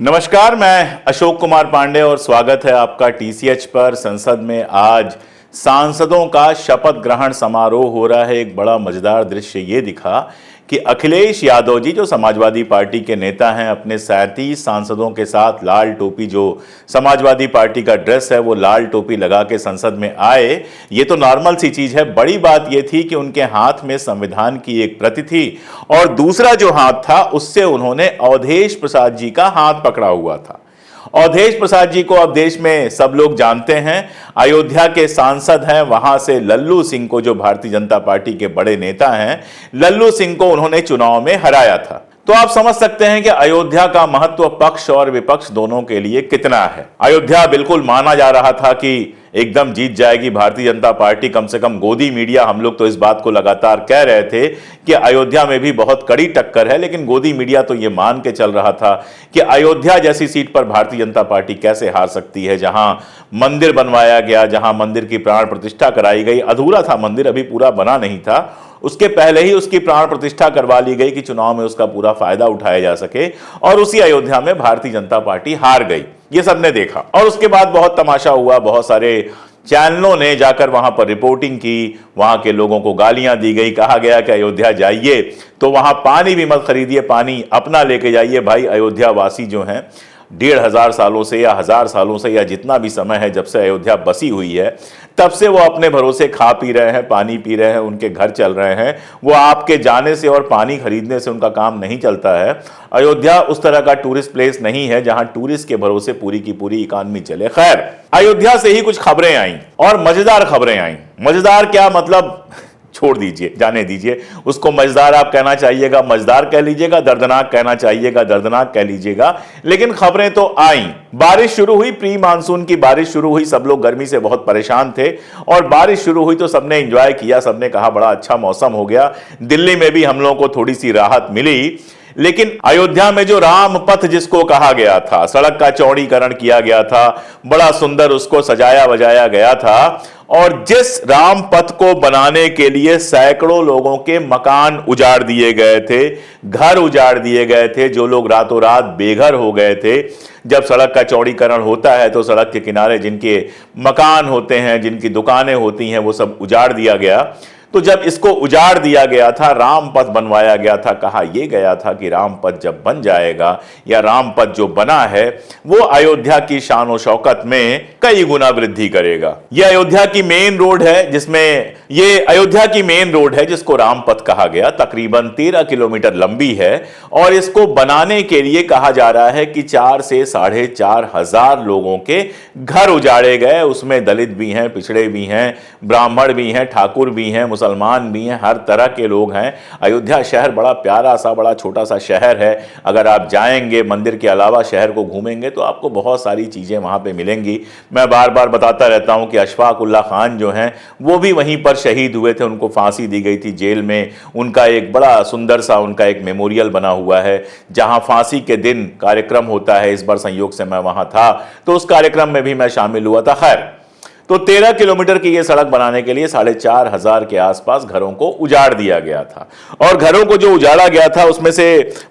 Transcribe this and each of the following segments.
नमस्कार, मैं अशोक कुमार पांडे और स्वागत है आपका टीसीएच पर। संसद में आज सांसदों का शपथ ग्रहण समारोह हो रहा है। एक बड़ा मजेदार दृश्य ये दिखा कि अखिलेश यादव जी जो समाजवादी पार्टी के नेता हैं, अपने 37 सांसदों के साथ लाल टोपी, जो समाजवादी पार्टी का ड्रेस है वो लाल टोपी लगा के संसद में आए। ये तो नॉर्मल सी चीज है। बड़ी बात ये थी कि उनके हाथ में संविधान की एक प्रति थी और दूसरा जो हाथ था उससे उन्होंने अवधेश प्रसाद जी का हाथ पकड़ा हुआ था। अवधेश प्रसाद जी को अब देश में सब लोग जानते हैं, अयोध्या के सांसद हैं। वहां से लल्लू सिंह को, जो भारतीय जनता पार्टी के बड़े नेता हैं, लल्लू सिंह को उन्होंने चुनाव में हराया था। तो आप समझ सकते हैं कि अयोध्या का महत्व पक्ष और विपक्ष दोनों के लिए कितना है। अयोध्या बिल्कुल माना जा रहा था कि एकदम जीत जाएगी भारतीय जनता पार्टी। कम से कम गोदी मीडिया, हम लोग तो इस बात को लगातार कह रहे थे कि अयोध्या में भी बहुत कड़ी टक्कर है, लेकिन गोदी मीडिया तो ये मान के चल रहा था कि अयोध्या जैसी सीट पर भारतीय जनता पार्टी कैसे हार सकती है, जहां मंदिर बनवाया गया, जहां मंदिर की प्राण प्रतिष्ठा कराई गई। अधूरा था मंदिर, अभी पूरा बना नहीं था, उसके पहले ही उसकी प्राण प्रतिष्ठा करवा ली गई कि चुनाव में उसका पूरा फायदा उठाया जा सके, और उसी अयोध्या में भारतीय जनता पार्टी हार गई। ये सबने देखा और उसके बाद बहुत तमाशा हुआ। बहुत सारे चैनलों ने जाकर वहां पर रिपोर्टिंग की, वहां के लोगों को गालियां दी गई। कहा गया कि अयोध्या जाइए तो वहां पानी भी मत खरीदिए, पानी अपना लेके जाइए। भाई, अयोध्या वासी जो हैं 1500 सालों से या 1000 सालों से या जितना भी समय है जब से अयोध्या बसी हुई है, तब से वो अपने भरोसे खा पी रहे हैं, पानी पी रहे हैं, उनके घर चल रहे हैं। वो आपके जाने से और पानी खरीदने से उनका काम नहीं चलता है। अयोध्या उस तरह का टूरिस्ट प्लेस नहीं है जहां टूरिस्ट के भरोसे पूरी की पूरी इकॉनमी चले। खैर, अयोध्या से ही कुछ खबरें आई और मजेदार खबरें आई। मजेदार क्या मतलब, छोड़ दीजिए, जाने दीजिए। उसको मजेदार आप कहना चाहिएगा, मजेदार कह लीजिएगा, दर्दनाक कहना चाहिएगा, दर्दनाक कह लीजिएगा, लेकिन खबरें तो आई। बारिश शुरू हुई, प्री मानसून की बारिश शुरू हुई। सब लोग गर्मी से बहुत परेशान थे और बारिश शुरू हुई तो सबने एंजॉय किया, सबने कहा बड़ा अच्छा मौसम हो गया। दिल्ली में भी हम लोगों को थोड़ी सी राहत मिली। लेकिन अयोध्या में जो राम पथ जिसको कहा गया था, सड़क का चौड़ीकरण किया गया था, बड़ा सुंदर उसको सजाया बजाया गया था, और जिस राम पथ को बनाने के लिए सैकड़ों लोगों के मकान उजाड़ दिए गए थे, घर उजाड़ दिए गए थे, जो लोग रातों रात बेघर हो गए थे। जब सड़क का चौड़ीकरण होता है तो सड़क के किनारे जिनके मकान होते हैं, जिनकी दुकानें होती हैं, वो सब उजाड़ दिया गया। तो जब इसको उजाड़ दिया गया था, राम पथ बनवाया गया था, कहा यह गया था कि राम पथ जब बन जाएगा या राम पथ जो बना है वो अयोध्या की शान और शौकत में कई गुना वृद्धि करेगा। यह अयोध्या की मेन रोड है, जिसको राम पथ कहा गया। तकरीबन 13 किलोमीटर लंबी है और इसको बनाने के लिए कहा जा रहा है कि 4 से 4,500 हजार लोगों के घर उजाड़े गए। उसमें दलित भी हैं, पिछड़े भी हैं, ब्राह्मण भी हैं, ठाकुर भी हैं, मुसलमान भी हैं, हर तरह के लोग हैं। अयोध्या शहर बड़ा प्यारा सा, बड़ा छोटा सा शहर है। अगर आप जाएंगे, मंदिर के अलावा शहर को घूमेंगे तो आपको बहुत सारी चीजें वहां पे मिलेंगी। मैं बार बार बताता रहता हूं कि अशफाक उल्लाह खान जो हैं वो भी वहीं पर शहीद हुए थे, उनको फांसी दी गई थी जेल में। उनका एक बड़ा सुंदर सा उनका एक मेमोरियल बना हुआ है जहां फांसी के दिन कार्यक्रम होता है। इस बार संयोग से मैं वहां था तो उस कार्यक्रम में भी मैं शामिल हुआ था। खैर, तो 13 किलोमीटर की यह सड़क बनाने के लिए 4,500 के आसपास घरों को उजाड़ दिया गया था। और घरों को जो उजाड़ा गया था उसमें से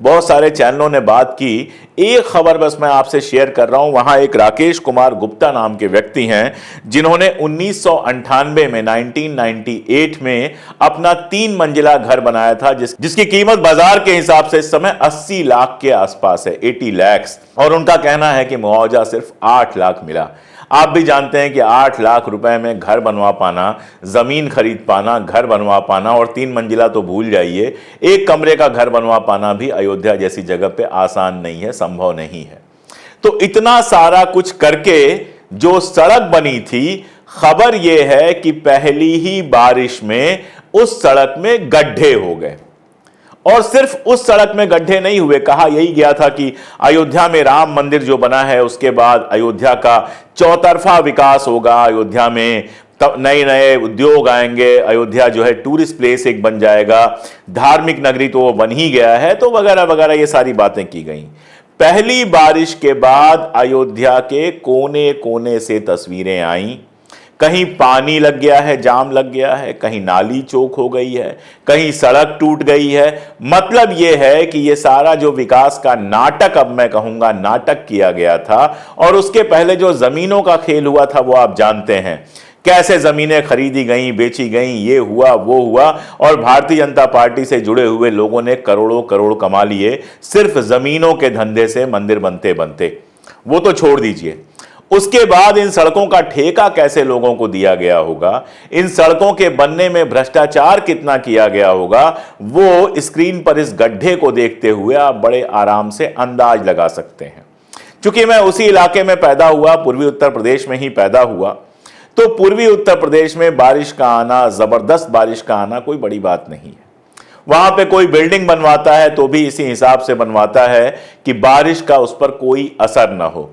बहुत सारे चैनलों ने बात की। एक खबर बस मैं आपसे शेयर कर रहा हूं। वहां एक राकेश कुमार गुप्ता नाम के व्यक्ति हैं जिन्होंने 1998 में 1998 में अपना 3 मंजिला घर बनाया था, जिसकी कीमत बाजार के हिसाब से इस समय 80 लाख के आसपास है, 80 लाख। और उनका कहना है कि मुआवजा सिर्फ 8 लाख मिला। आप भी जानते हैं कि 8 लाख रुपए में घर बनवा पाना, जमीन खरीद पाना, घर बनवा पाना, और 3 मंजिला तो भूल जाइए, 1 कमरे का घर बनवा पाना भी अयोध्या जैसी जगह पे आसान नहीं है, संभव नहीं है। तो इतना सारा कुछ करके जो सड़क बनी थी, खबर यह है कि पहली ही बारिश में उस सड़क में गड्ढे हो गए। और सिर्फ उस सड़क में गड्ढे नहीं हुए, कहा यही गया था कि अयोध्या में राम मंदिर जो बना है उसके बाद अयोध्या का चौतरफा विकास होगा, अयोध्या में नए नए उद्योग आएंगे, अयोध्या जो है टूरिस्ट प्लेस एक बन जाएगा, धार्मिक नगरी तो वो बन ही गया है, तो वगैरह वगैरह ये सारी बातें की गई। पहली बारिश के बाद अयोध्या के कोने कोने से तस्वीरें आई। कहीं पानी लग गया है, जाम लग गया है, कहीं नाली चौक हो गई है, कहीं सड़क टूट गई है। मतलब यह है कि यह सारा जो विकास का नाटक, अब मैं कहूंगा नाटक किया गया था, और उसके पहले जो जमीनों का खेल हुआ था वो आप जानते हैं। कैसे जमीनें खरीदी गई, बेची गई, ये हुआ वो हुआ, और भारतीय जनता पार्टी से जुड़े हुए लोगों ने करोड़ों करोड़ कमा लिए सिर्फ जमीनों के धंधे से, मंदिर बनते बनते। वो तो छोड़ दीजिए, उसके बाद इन सड़कों का ठेका कैसे लोगों को दिया गया होगा, इन सड़कों के बनने में भ्रष्टाचार कितना किया गया होगा, वो स्क्रीन पर इस गड्ढे को देखते हुए आप बड़े आराम से अंदाज लगा सकते हैं। क्योंकि मैं उसी इलाके में पैदा हुआ, पूर्वी उत्तर प्रदेश में ही पैदा हुआ, तो पूर्वी उत्तर प्रदेश में बारिश का आना, जबरदस्त बारिश का आना कोई बड़ी बात नहीं है। वहां पे कोई बिल्डिंग बनवाता है तो भी इसी हिसाब से बनवाता है कि बारिश का उस पर कोई असर ना हो।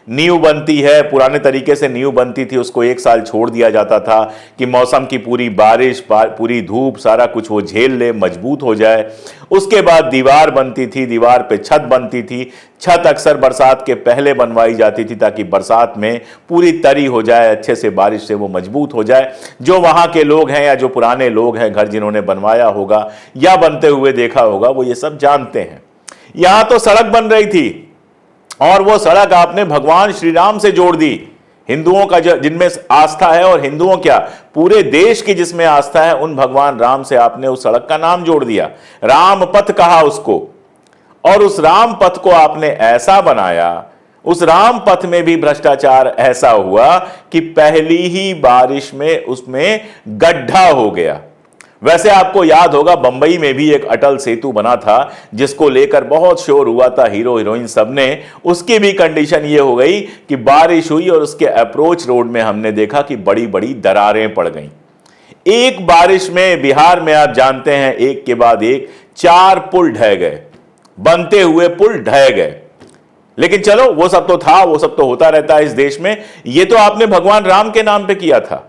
नींव बनती है, पुराने तरीके से नींव बनती थी, उसको 1 साल छोड़ दिया जाता था कि मौसम की पूरी बारिश, पूरी धूप, सारा कुछ वो झेल ले, मजबूत हो जाए। उसके बाद दीवार बनती थी, दीवार पे छत बनती थी। छत अक्सर बरसात के पहले बनवाई जाती थी ताकि बरसात में पूरी तरी हो जाए, अच्छे से बारिश से वो मजबूत हो जाए। जो वहां के लोग हैं या जो पुराने लोग हैं, घर जिन्होंने बनवाया होगा या बनते हुए देखा होगा, वो ये सब जानते हैं। यहां तो सड़क बन रही थी और वो सड़क आपने भगवान श्री राम से जोड़ दी। हिंदुओं का जिनमें आस्था है, और हिंदुओं क्या, पूरे देश की जिसमें आस्था है, उन भगवान राम से आपने उस सड़क का नाम जोड़ दिया, राम पथ कहा उसको। और उस राम पथ को आपने ऐसा बनाया, उस राम पथ में भी भ्रष्टाचार ऐसा हुआ कि पहली ही बारिश में उसमें गड्ढा हो गया। वैसे आपको याद होगा बंबई में भी एक अटल सेतु बना था जिसको लेकर बहुत शोर हुआ था, हीरो हीरोइन सबने। उसकी भी कंडीशन ये हो गई कि बारिश हुई और उसके अप्रोच रोड में हमने देखा कि बड़ी बड़ी दरारें पड़ गईं। एक बारिश में बिहार में आप जानते हैं एक के बाद एक 4 पुल ढह गए, बनते हुए पुल ढह गए। लेकिन चलो वो सब तो था, वो सब तो होता रहता है इस देश में। ये तो आपने भगवान राम के नाम पे किया था।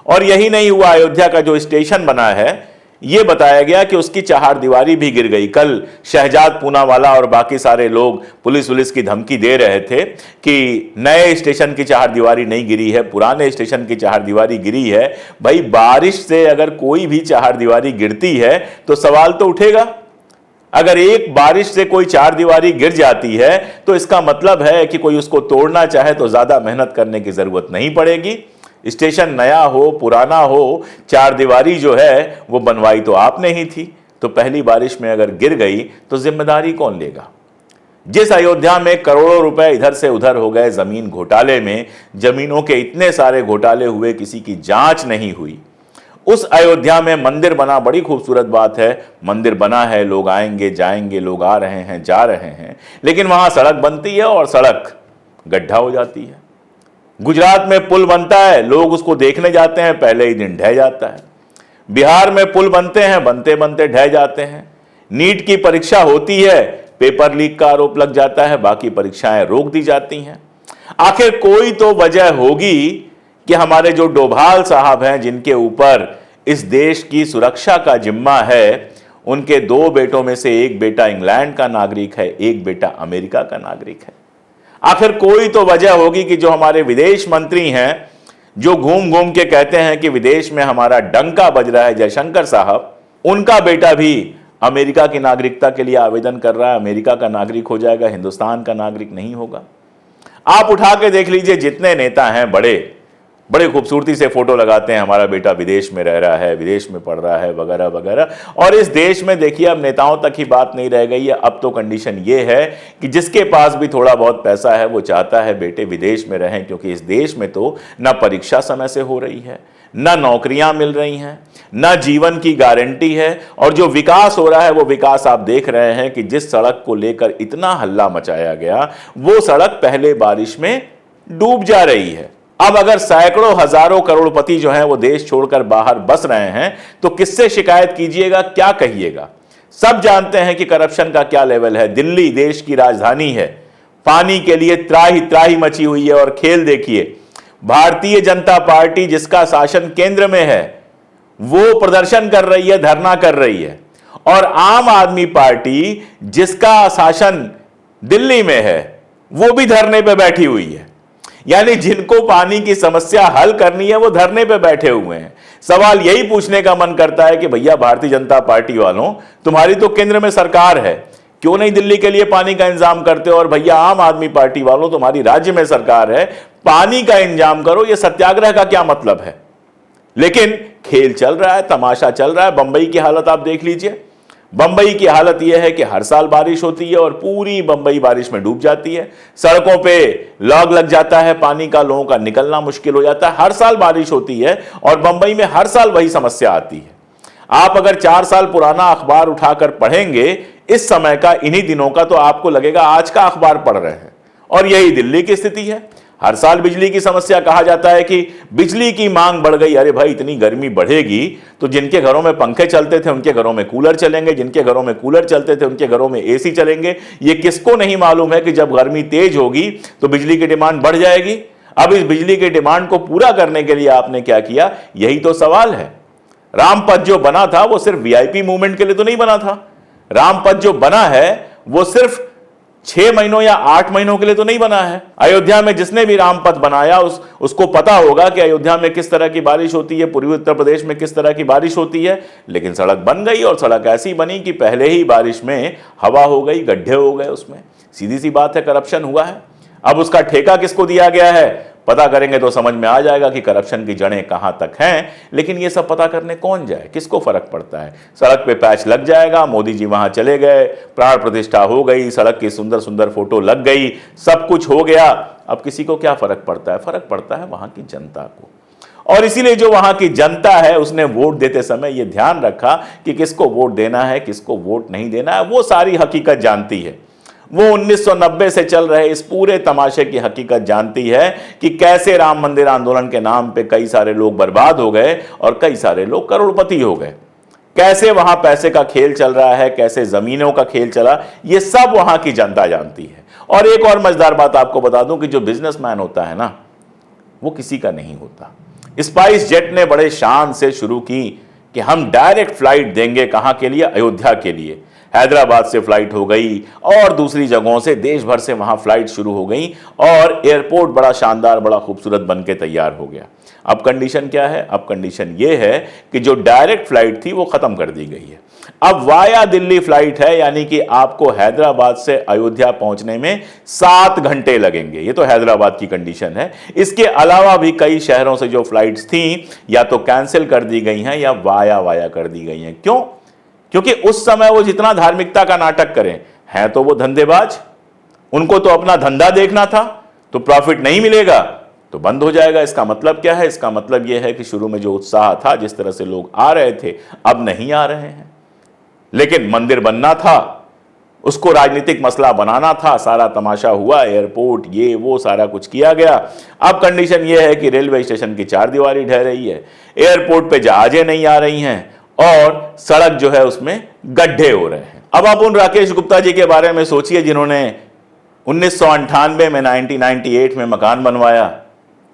और यही नहीं हुआ, अयोध्या का जो स्टेशन बना है, यह बताया गया कि उसकी चहारदीवारी भी गिर गई। कल शहजाद पूनावाला और बाकी सारे लोग पुलिस की धमकी दे रहे थे कि नए स्टेशन की चहारदीवारी नहीं गिरी है, पुराने स्टेशन की चहारदीवारी गिरी है। भाई बारिश से अगर कोई भी चहारदीवारी गिरती है तो सवाल तो उठेगा। अगर एक बारिश से कोई चहारदीवारी गिर जाती है तो इसका मतलब है कि कोई उसको तोड़ना चाहे तो ज्यादा मेहनत करने की जरूरत नहीं पड़ेगी। स्टेशन नया हो पुराना हो, चहारदीवारी जो है वो बनवाई तो आपने ही थी। तो पहली बारिश में अगर गिर गई तो जिम्मेदारी कौन लेगा? जिस अयोध्या में करोड़ों रुपए इधर से उधर हो गए जमीन घोटाले में, जमीनों के इतने सारे घोटाले हुए, किसी की जांच नहीं हुई, उस अयोध्या में मंदिर बना, बड़ी खूबसूरत बात है, मंदिर बना है, लोग आएंगे जाएंगे, लोग आ रहे हैं जा रहे हैं, लेकिन वहां सड़क बनती है और सड़क गड्ढा हो जाती है। गुजरात में पुल बनता है, लोग उसको देखने जाते हैं, पहले ही दिन ढह जाता है। बिहार में पुल बनते हैं, बनते बनते ढह जाते हैं। नीट की परीक्षा होती है, पेपर लीक का आरोप लग जाता है, बाकी परीक्षाएं रोक दी जाती हैं। आखिर कोई तो वजह होगी कि हमारे जो डोभाल साहब हैं, जिनके ऊपर इस देश की सुरक्षा का जिम्मा है, उनके 2 बेटों में से एक बेटा इंग्लैंड का नागरिक है, एक बेटा अमेरिका का नागरिक है। आखिर कोई तो वजह होगी कि जो हमारे विदेश मंत्री हैं, जो घूम घूम के कहते हैं कि विदेश में हमारा डंका बज रहा है, जयशंकर साहब, उनका बेटा भी अमेरिका की नागरिकता के लिए आवेदन कर रहा है, अमेरिका का नागरिक हो जाएगा, हिंदुस्तान का नागरिक नहीं होगा। आप उठा के देख लीजिए, जितने नेता हैं बड़े खूबसूरती से फोटो लगाते हैं, हमारा बेटा विदेश में रह रहा है, विदेश में पढ़ रहा है, वगैरह वगैरह। और इस देश में देखिए अब नेताओं तक ही बात नहीं रह गई है। अब तो कंडीशन ये है कि जिसके पास भी थोड़ा बहुत पैसा है वो चाहता है बेटे विदेश में रहें, क्योंकि इस देश में तो ना परीक्षा समय से हो रही है, ना नौकरियां मिल रही हैं, ना जीवन की गारंटी है। और जो विकास हो रहा है वो विकास आप देख रहे हैं कि जिस सड़क को लेकर इतना हल्ला मचाया गया, वो सड़क पहले बारिश में डूब जा रही है। अब अगर सैकड़ों हजारों करोड़पति जो हैं वो देश छोड़कर बाहर बस रहे हैं तो किससे शिकायत कीजिएगा, क्या कहिएगा? सब जानते हैं कि करप्शन का क्या लेवल है। दिल्ली देश की राजधानी है, पानी के लिए त्राही त्राही मची हुई है। और खेल देखिए, भारतीय जनता पार्टी जिसका शासन केंद्र में है वो प्रदर्शन कर रही है, धरना कर रही है, और आम आदमी पार्टी जिसका शासन दिल्ली में है वो भी धरने पे बैठी हुई है। यानी जिनको पानी की समस्या हल करनी है वो धरने पे बैठे हुए हैं। सवाल यही पूछने का मन करता है कि भैया भारतीय जनता पार्टी वालों, तुम्हारी तो केंद्र में सरकार है, क्यों नहीं दिल्ली के लिए पानी का इंतजाम करते हो? और भैया आम आदमी पार्टी वालों, तुम्हारी राज्य में सरकार है, पानी का इंतजाम करो, यह सत्याग्रह का क्या मतलब है? लेकिन खेल चल रहा है, तमाशा चल रहा है। बंबई की हालत आप देख लीजिए। बंबई की हालत यह है कि हर साल बारिश होती है और पूरी बंबई बारिश में डूब जाती है। सड़कों पे लॉग लग जाता है, पानी का, लोगों का निकलना मुश्किल हो जाता है। हर साल बारिश होती है और बंबई में हर साल वही समस्या आती है। आप अगर 4 साल पुराना अखबार उठाकर पढ़ेंगे इस समय का, इन्हीं दिनों का, तो आपको लगेगा आज का अखबार पढ़ रहे हैं। और यही दिल्ली की स्थिति है। हर साल बिजली की समस्या, कहा जाता है कि बिजली की मांग बढ़ गई। अरे भाई, इतनी गर्मी बढ़ेगी तो जिनके घरों में पंखे चलते थे उनके घरों में कूलर चलेंगे, जिनके घरों में कूलर चलते थे उनके घरों में एसी चलेंगे। ये किसको नहीं मालूम है कि जब गर्मी तेज होगी तो बिजली की डिमांड बढ़ जाएगी। अब इस बिजली की डिमांड को पूरा करने के लिए आपने क्या किया, यही तो सवाल है। रामपथ जो बना था वो सिर्फ वीआईपी मूवमेंट के लिए तो नहीं बना था। रामपथ जो बना है वो सिर्फ 6 महीनों या 8 महीनों के लिए तो नहीं बना है। अयोध्या में जिसने भी रामपथ बनाया उसको पता होगा कि अयोध्या में किस तरह की बारिश होती है, पूर्वी उत्तर प्रदेश में किस तरह की बारिश होती है। लेकिन सड़क बन गई और सड़क ऐसी बनी कि पहले ही बारिश में हवा हो गई, गड्ढे हो गए उसमें। सीधी सी बात है, करप्शन हुआ है। अब उसका ठेका किसको दिया गया है, पता करेंगे तो समझ में आ जाएगा कि करप्शन की जड़ें कहां तक हैं। लेकिन ये सब पता करने कौन जाए, किसको फर्क पड़ता है? सड़क पे पैच लग जाएगा, मोदी जी वहां चले गए, प्राण प्रतिष्ठा हो गई, सड़क की सुंदर सुंदर फोटो लग गई, सब कुछ हो गया। अब किसी को क्या फर्क पड़ता है? फर्क पड़ता है वहां की जनता को। और इसीलिए जो वहां की जनता है उसने वोट देते समय यह ध्यान रखा कि किसको वोट देना है, किसको वोट नहीं देना है। वो सारी हकीकत जानती है। वो 1990 से चल रहे इस पूरे तमाशे की हकीकत जानती है कि कैसे राम मंदिर आंदोलन के नाम पे कई सारे लोग बर्बाद हो गए और कई सारे लोग करोड़पति हो गए। कैसे वहां पैसे का खेल चल रहा है, कैसे जमीनों का खेल चला, ये सब वहां की जनता जानती है। और एक और मजेदार बात आपको बता दूं कि जो बिजनेसमैन होता है ना, वो किसी का नहीं होता। स्पाइस जेट ने बड़े शान से शुरू की कि हम डायरेक्ट फ्लाइट देंगे, कहां के लिए? अयोध्या के लिए। हैदराबाद से फ्लाइट हो गई और दूसरी जगहों से, देश भर से वहां फ्लाइट शुरू हो गई और एयरपोर्ट बड़ा शानदार, बड़ा खूबसूरत बन के तैयार हो गया। अब कंडीशन क्या है? अब कंडीशन यह है कि जो डायरेक्ट फ्लाइट थी वो खत्म कर दी गई है। अब वाया दिल्ली फ्लाइट है, यानी कि आपको हैदराबाद से अयोध्या पहुंचने में 7 घंटे लगेंगे। ये तो हैदराबाद की कंडीशन है। इसके अलावा भी कई शहरों से जो फ्लाइट्स थी या तो कैंसिल कर दी गई हैं या वाया कर दी गई हैं। क्यों? क्योंकि उस समय वो जितना धार्मिकता का नाटक करें, हैं तो वो धंधेबाज, उनको तो अपना धंधा देखना था, तो प्रॉफिट नहीं मिलेगा तो बंद हो जाएगा। इसका मतलब क्या है? इसका मतलब यह है कि शुरू में जो उत्साह था, जिस तरह से लोग आ रहे थे, अब नहीं आ रहे हैं। लेकिन मंदिर बनना था, उसको राजनीतिक मसला बनाना था, सारा तमाशा हुआ, एयरपोर्ट ये वो सारा कुछ किया गया। अब कंडीशन यह है कि रेलवे स्टेशन की 4 दीवारी ढह रही है, एयरपोर्ट पे जहाजें नहीं आ रही हैं और सड़क जो है उसमें गड्ढे हो रहे हैं। अब आप उन राकेश गुप्ता जी के बारे में सोचिए जिन्होंने 1998 में 1998 में मकान बनवाया।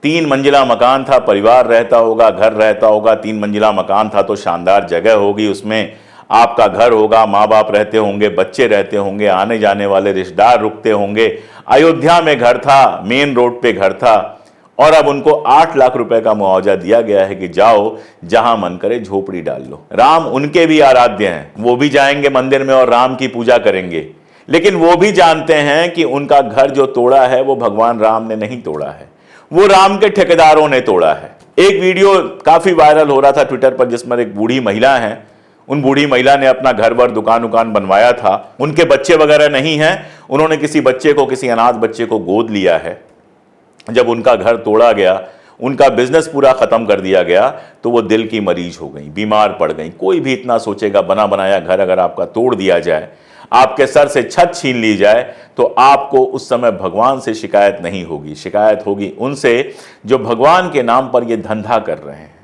3 मंजिला मकान था, परिवार रहता होगा, घर रहता होगा। 3 मंजिला मकान था तो शानदार जगह होगी, उसमें आपका घर होगा, माँ बाप रहते होंगे, बच्चे रहते होंगे, आने जाने वाले रिश्तेदार रुकते होंगे। अयोध्या में घर था, मेन रोड पे घर था और अब उनको 8 लाख रुपए का मुआवजा दिया गया है कि जाओ जहां मन करे झोपड़ी डाल लो। राम उनके भी आराध्य हैं, वो भी जाएंगे मंदिर में और राम की पूजा करेंगे। लेकिन वो भी जानते हैं कि उनका घर जो तोड़ा है वो भगवान राम ने नहीं तोड़ा है, वो राम के ठेकेदारों ने तोड़ा है। एक वीडियो काफी वायरल हो रहा था ट्विटर पर जिसमें एक बूढ़ी महिला है, उन बूढ़ी महिला ने अपना घर वर दुकान बनवाया था। उनके बच्चे वगैरह नहीं हैं, उन्होंने किसी बच्चे को, किसी अनाथ बच्चे को गोद लिया है। जब उनका घर तोड़ा गया, उनका बिजनेस पूरा खत्म कर दिया गया, तो वो दिल की मरीज हो गई, बीमार पड़ गई। कोई भी इतना सोचेगा, बना बनाया घर अगर आपका तोड़ दिया जाए, आपके सर से छत छीन ली जाए, तो आपको उस समय भगवान से शिकायत नहीं होगी, शिकायत होगी उनसे जो भगवान के नाम पर ये धंधा कर रहे हैं।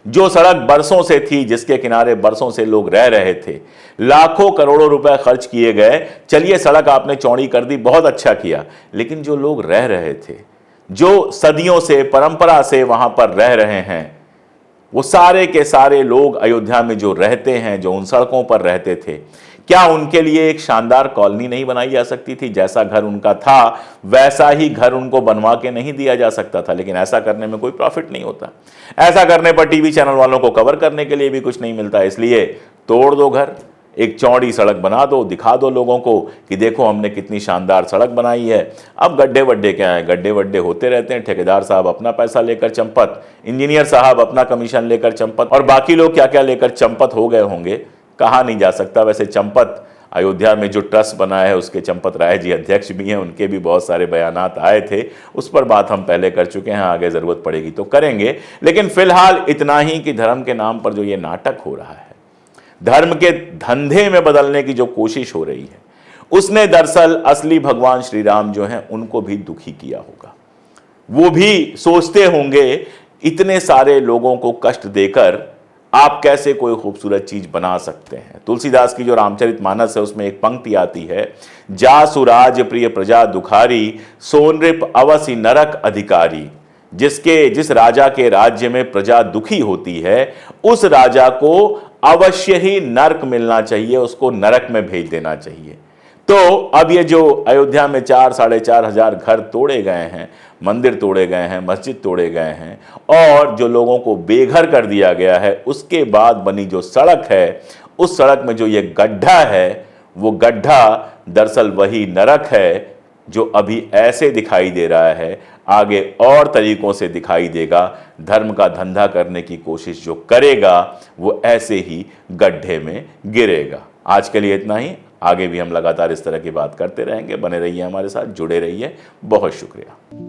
जो सड़क बरसों से थी, जिसके किनारे बरसों से लोग रह रहे थे, लाखों करोड़ों रुपए खर्च किए गए। चलिए सड़क आपने चौड़ी कर दी, बहुत अच्छा किया, लेकिन जो लोग रह रहे थे, जो सदियों से, परंपरा से वहां पर रह रहे हैं, वो सारे के सारे लोग अयोध्या में जो रहते हैं, जो उन सड़कों पर रहते थे, क्या उनके लिए एक शानदार कॉलोनी नहीं बनाई जा सकती थी? जैसा घर उनका था वैसा ही घर उनको बनवा के नहीं दिया जा सकता था? लेकिन ऐसा करने में कोई प्रॉफिट नहीं होता। ऐसा करने पर टीवी चैनल वालों को कवर करने के लिए भी कुछ नहीं मिलता। इसलिए तोड़ दो घर, एक चौड़ी सड़क बना दो, दिखा दो लोगों को कि देखो हमने कितनी शानदार सड़क बनाई है। अब गड्ढे वड्ढे क्या है, गड्ढे वड्ढे होते रहते हैं। ठेकेदार साहब अपना पैसा लेकर चंपत, इंजीनियर साहब अपना कमीशन लेकर चंपत, और बाकी लोग क्या क्या लेकर चंपत हो गए होंगे कहा नहीं जा सकता। वैसे चंपत अयोध्या में जो ट्रस्ट बना है उसके चंपत राय जी अध्यक्ष भी हैं, उनके भी बहुत सारे बयानात आए थे, उस पर बात हम पहले कर चुके हैं, आगे जरूरत पड़ेगी तो करेंगे। लेकिन फिलहाल इतना ही कि धर्म के नाम पर जो ये नाटक हो रहा है, धर्म के धंधे में बदलने की जो कोशिश हो रही है, उसने दरअसल असली भगवान श्री राम जो हैं उनको भी दुखी किया होगा। वो भी सोचते होंगे इतने सारे लोगों को कष्ट देकर आप कैसे कोई खूबसूरत चीज बना सकते हैं। तुलसीदास की जो रामचरितमानस है उसमें एक पंक्ति आती है, जा सुराज प्रिय प्रजा दुखारी, सोनृप अवसि नरक अधिकारी। जिस राजा के राज्य में प्रजा दुखी होती है उस राजा को अवश्य ही नरक मिलना चाहिए, उसको नरक में भेज देना चाहिए। तो अब ये जो अयोध्या में 4-4.5 घर तोड़े गए हैं, मंदिर तोड़े गए हैं, मस्जिद तोड़े गए हैं और जो लोगों को बेघर कर दिया गया है, उसके बाद बनी जो सड़क है, उस सड़क में जो ये गड्ढा है, वो गड्ढा दरअसल वही नरक है जो अभी ऐसे दिखाई दे रहा है, आगे और तरीकों से दिखाई देगा। धर्म का धंधा करने की कोशिश जो करेगा वो ऐसे ही गड्ढे में गिरेगा। आज के लिए इतना ही, आगे भी हम लगातार इस तरह की बात करते रहेंगे। बने रहिए हमारे साथ, जुड़े रहिए। बहुत शुक्रिया।